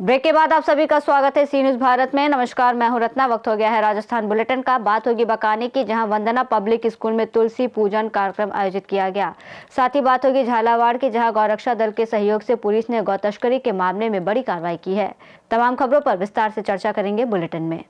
Break के बाद आप सभी का स्वागत है सी न्यूज भारत में। नमस्कार, मैं हूं रत्ना। वक्त हो गया है राजस्थान बुलेटिन का। बात होगी बकानी की, जहां वंदना पब्लिक स्कूल में तुलसी पूजन कार्यक्रम आयोजित किया गया। साथ ही बात होगी झालावाड़ की, जहां गौरक्षा दल के सहयोग से पुलिस ने गौ तस्करी के मामले में बड़ी कार्रवाई की है। तमाम खबरों पर विस्तार से चर्चा करेंगे बुलेटिन में।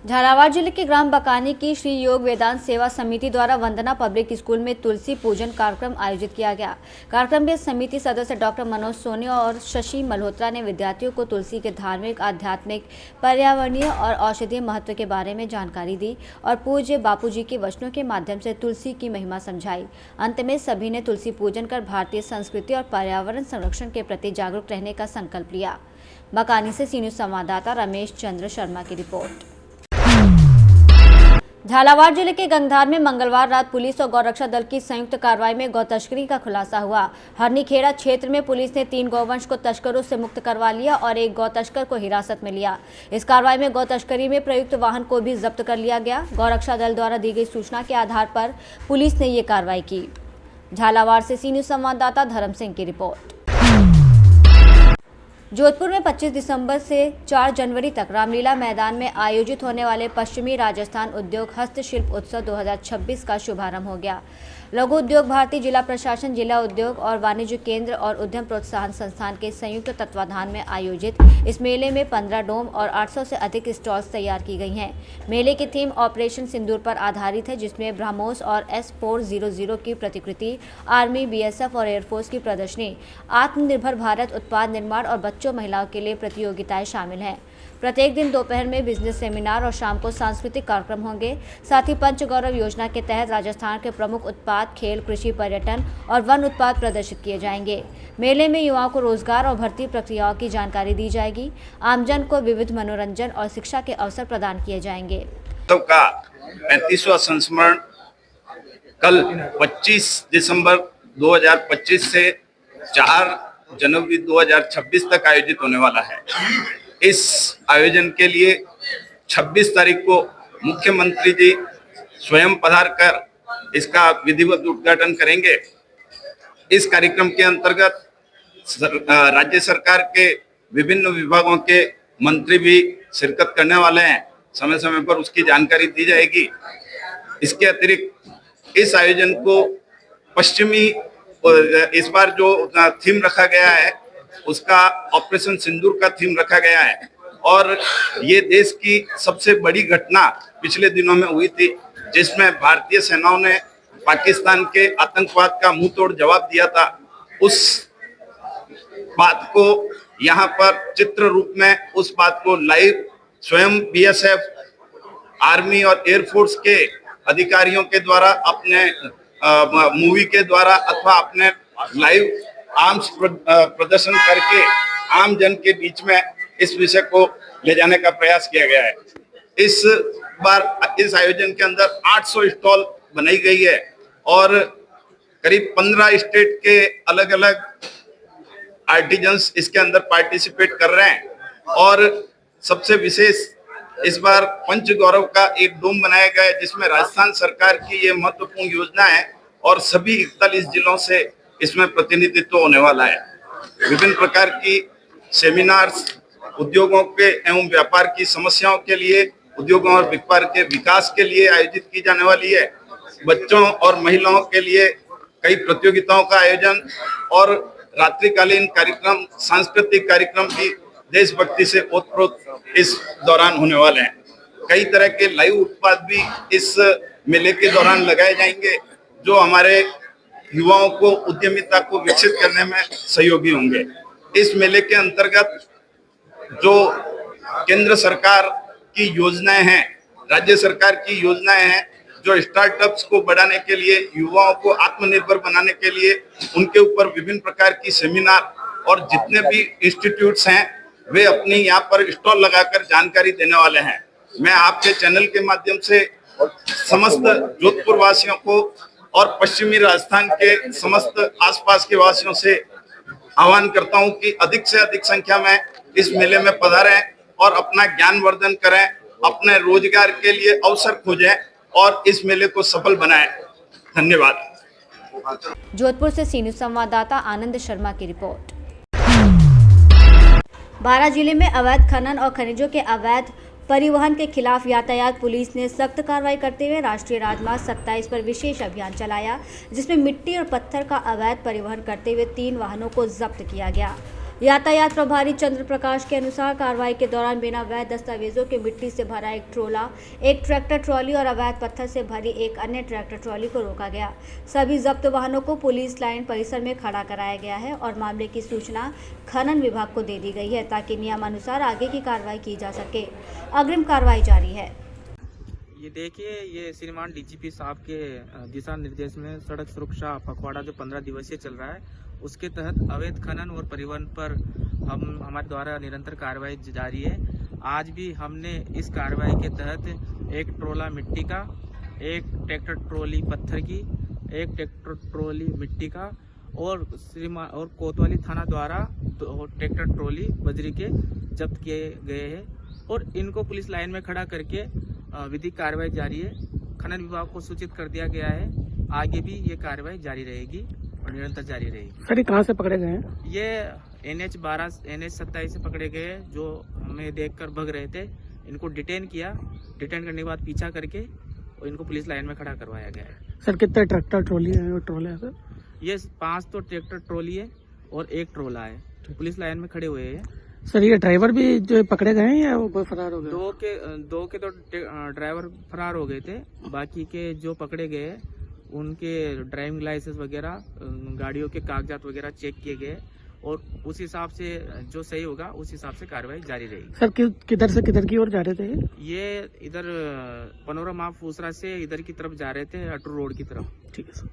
झालावाड़ जिले के ग्राम बकानी की श्री योग वेदांत सेवा समिति द्वारा वंदना पब्लिक स्कूल में तुलसी पूजन कार्यक्रम आयोजित किया गया। कार्यक्रम में समिति सदस्य डॉक्टर मनोज सोनी और शशि मल्होत्रा ने विद्यार्थियों को तुलसी के धार्मिक, आध्यात्मिक, पर्यावरणीय और औषधीय महत्व के बारे में जानकारी दी और पूज्य बापूजी के वचनों के माध्यम से तुलसी की महिमा समझाई। अंत में सभी ने तुलसी पूजन कर भारतीय संस्कृति और पर्यावरण संरक्षण के प्रति जागरूक रहने का संकल्प लिया। बकानी से सी न्यूज संवाददाता रमेश चंद्र शर्मा की रिपोर्ट। झालावाड़ जिले के गंगधार में मंगलवार रात पुलिस और गौरक्षा दल की संयुक्त कार्रवाई में गौ तस्करी का खुलासा हुआ। हरनीखेड़ा क्षेत्र में पुलिस ने 3 गौवंश को तस्करों से मुक्त करवा लिया और एक गौ तस्कर को हिरासत में लिया। इस कार्रवाई में गौ तस्करी में प्रयुक्त वाहन को भी जब्त कर लिया गया। गौरक्षा दल द्वारा दी गई सूचना के आधार पर पुलिस ने ये कार्रवाई की। झालावाड़ से सी न्यूज संवाददाता धर्म सिंह की रिपोर्ट। जोधपुर में 25 दिसंबर से 4 जनवरी तक रामलीला मैदान में आयोजित होने वाले पश्चिमी राजस्थान उद्योग हस्तशिल्प उत्सव 2026 का शुभारंभ हो गया। लघु उद्योग भारती, जिला प्रशासन, जिला उद्योग और वाणिज्य केंद्र और उद्यम प्रोत्साहन संस्थान के संयुक्त तत्वाधान में आयोजित इस मेले में 15 डोम और 800 से अधिक स्टॉल्स तैयार की गई हैं। मेले की थीम ऑपरेशन सिंदूर पर आधारित है, जिसमें ब्रह्मोस और S400 की प्रतिकृति, आर्मी, BSF और एयरफोर्स की प्रदर्शनी, आत्मनिर्भर भारत उत्पाद निर्माण और बच्चों महिलाओं के लिए प्रतियोगिताएं शामिल हैं। प्रत्येक दिन दोपहर में बिजनेस सेमिनार और शाम को सांस्कृतिक कार्यक्रम होंगे। साथ ही पंचगौरव योजना के तहत राजस्थान के प्रमुख उत्पाद, खेल, कृषि, पर्यटन और वन उत्पाद प्रदर्शित किए जाएंगे। मेले में युवाओं को रोजगार और भर्ती प्रक्रियाओं की जानकारी दी जाएगी। आमजन को विविध मनोरंजन और शिक्षा के अवसर प्रदान किए जाएंगे। का 35वां संस्मरण कल 25 दिसंबर 2025 से 4 जनवरी 2026 तक आयोजित होने वाला है। इस आयोजन के लिए 26 तारीख को मुख्यमंत्री जी स्वयं पधार कर इसका विधिवत उद्घाटन करेंगे। इस कार्यक्रम के अंतर्गत राज्य सरकार के विभिन्न विभागों के मंत्री भी शिरकत करने वाले हैं। समय समय पर उसकी जानकारी दी जाएगी। इसके अतिरिक्त इस आयोजन को पश्चिमी, इस बार जो थीम रखा गया है उसका ऑपरेशन सिंदूर का थीम रखा गया है और ये देश की सबसे बड़ी घटना पिछले दिनों में हुई थी, जिसमें भारतीय सेनाओं ने पाकिस्तान के आतंकवाद का मुंह तोड़ जवाब दिया था। उस बात को यहाँ पर चित्र रूप में, उस बात को लाइव स्वयं BSF, आर्मी और एयरफोर्स के अधिकारियों के द्वारा अपने मूवी के द्वारा अथवा अपने लाइव आर्म्स प्रदर्शन करके आम जन के बीच में इस विषय को ले जाने का प्रयास किया गया है। इस बार इस आयोजन के अंदर 800 स्टॉल बनाई गई है और करीब 15 स्टेट के अलग अलग आर्टिजन्स इसके अंदर पार्टिसिपेट कर रहे हैं। और सबसे विशेष इस बार पंच गौरव का एक डोम बनाया गया है, जिसमें राजस्थान सरकार की ये महत्वपूर्ण योजना है और सभी 41 जिलों से इसमें प्रतिनिधित्व होने वाला है। विभिन्न प्रकार की सेमिनार्स उद्योगों के एवं व्यापार की समस्याओं के लिए, उद्योगों और व्यापार के विकास के लिए आयोजित की जाने वाली है। बच्चों और महिलाओं के लिए कई प्रतियोगिताओं का आयोजन और रात्रिकालीन कार्यक्रम, सांस्कृतिक कार्यक्रम भी देशभक्ति से ओतप्रोत इस दौरान होने वाले हैं। कई तरह के लाइव उत्पाद भी इस मेले के दौरान लगाए जाएंगे, जो हमारे युवाओं को उद्यमिता को विकसित करने में सहयोगी होंगे। इस मेले के अंतर्गत जो केंद्र सरकार की योजनाएं हैं, राज्य सरकार की योजनाएं हैं, जो स्टार्टअप्स को बढ़ाने के लिए, युवाओं को आत्मनिर्भर बनाने के लिए, उनके ऊपर विभिन्न प्रकार की सेमिनार और जितने भी इंस्टीट्यूट्स हैं वे अपनी यहाँ पर स्टॉल लगाकर जानकारी देने वाले हैं। मैं आपके चैनल के माध्यम से समस्त जोधपुर वासियों को और पश्चिमी राजस्थान के समस्त आसपास के वासियों से आह्वान करता हूं कि अधिक से अधिक संख्या में इस मेले में पधारें और अपना ज्ञान वर्धन करें अपने रोजगार के लिए अवसर खोजें और इस मेले को सफल बनाएं। धन्यवाद। जोधपुर से सी न्यूज़ संवाददाता आनंद शर्मा की रिपोर्ट। बारां जिले में अवैध खनन और खनिजों के अवैध परिवहन के खिलाफ यातायात पुलिस ने सख्त कार्रवाई करते हुए राष्ट्रीय राजमार्ग 27 पर विशेष अभियान चलाया, जिसमें मिट्टी और पत्थर का अवैध परिवहन करते हुए 3 वाहनों को जब्त किया गया। यातायात प्रभारी चंद्र प्रकाश के अनुसार कार्रवाई के दौरान बिना वैध दस्तावेजों के मिट्टी से भरा एक ट्रोला, एक ट्रैक्टर ट्रॉली और अवैध पत्थर से भरी एक अन्य ट्रैक्टर ट्रॉली को रोका गया। सभी जब्त वाहनों को पुलिस लाइन परिसर में खड़ा कराया गया है और मामले की सूचना खनन विभाग को दे दी गई है ताकि नियमानुसार आगे की कार्रवाई की जा सके। अग्रिम कार्रवाई जारी है। ये देखिए, ये श्रीमान डीजीपी साहब के दिशा निर्देश में सड़क सुरक्षा पखवाड़ा जो 15 दिवसीय चल रहा है, उसके तहत अवैध खनन और परिवहन पर हमारे द्वारा निरंतर कार्रवाई जारी है। आज भी हमने इस कार्रवाई के तहत एक ट्रोला मिट्टी का, एक ट्रैक्टर ट्रॉली पत्थर की, एक ट्रैक्टर ट्रॉली मिट्टी का और कोतवाली थाना द्वारा 2 ट्रैक्टर ट्रॉली बजरी के जब्त किए गए हैं और इनको पुलिस लाइन में खड़ा करके विधिक कार्रवाई जारी है। खनन विभाग को सूचित कर दिया गया है। आगे भी ये कार्रवाई जारी रहेगी और निरंतर जारी रहेगी। सर, ये कहाँ से पकड़े गए हैं? ये NH 12 NH 27 से पकड़े गए, जो हमें देखकर भग रहे थे। इनको डिटेन किया, डिटेन करने के बाद पीछा करके और इनको पुलिस लाइन में खड़ा करवाया गया है। सर, कितने ट्रैक्टर ट्रॉली है और ट्रोले हैं सर? ये 5 तो ट्रैक्टर ट्रॉली है और 1 ट्रोला है। पुलिस लाइन में खड़े हुए हैं। सर, ये ड्राइवर भी जो पकड़े गए हैं या वो फरार हो गए? दो के तो ड्राइवर फरार हो गए थे। बाकी के जो पकड़े गए उनके ड्राइविंग लाइसेंस वगैरह, गाड़ियों के कागजात वगैरह चेक किए गए और उस हिसाब से जो सही होगा उस हिसाब से कार्रवाई जारी रहेगी। सर, किधर से किधर की ओर जा रहे थे? ये इधर पनोरमा फूसरा से इधर की तरफ जा रहे थे, अटू रोड की तरफ। ठीक है सर।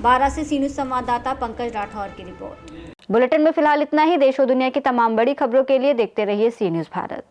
बारां से सी न्यूज़ संवाददाता पंकज राठौर की रिपोर्ट। बुलेटिन में फिलहाल इतना ही। देश और दुनिया की तमाम बड़ी खबरों के लिए देखते रहिए सी न्यूज़ भारत।